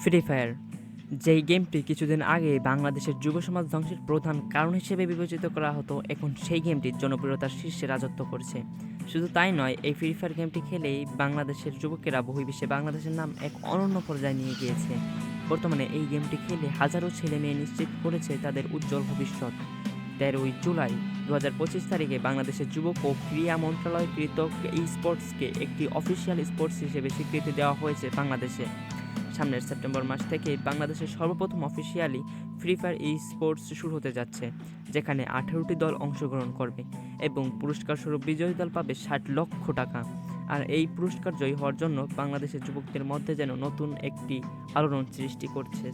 Free fire, যেই গেমটি কিছুদিন আগে বাংলাদেশের যুব সমাজ ধ্বংসের প্রধান কারণ হিসেবে বিবেচিত করা হতো, এখন সেই গেমটি জনপ্রিয়তার শীর্ষে রাজত্ব করছে। শুধু তাই নয়, এই ফ্রি ফায়ার গেমটি খেলেই বাংলাদেশের যুবকেরা বহির্বিশ্বে বাংলাদেশের নাম এক অনন্য পর্যায়ে নিয়ে গিয়েছে। বর্তমানে এই গেমটি খেলে হাজারো ছেলে মেয়ে নিশ্চিত করেছে তাদের উজ্জ্বল ভবিষ্যৎ। 13ই জুলাই 2025 তারিখে বাংলাদেশের যুবক ও ক্রীড়া মন্ত্রণালয় কৃত এই স্পোর্টসকে একটি অফিসিয়াল স্পোর্টস হিসেবে স্বীকৃতি দেওয়া হয়েছে বাংলাদেশে। সামনের সেপ্টেম্বর মাস থেকে বাংলাদেশের সর্বপ্রথম অফিসিয়ালি ফ্রি ফায়ার ই স্পোর্টস শুরু হতে যাচ্ছে, যেখানে 18টি দল অংশগ্রহণ করবে এবং পুরস্কার স্বরূপ বিজয়ী দল পাবে 60 লক্ষ টাকা। আর এই পুরস্কার জয়ী হওয়ার জন্য বাংলাদেশের যুবকদের মধ্যে যেন নতুন একটি আলোড়ন সৃষ্টি করছে।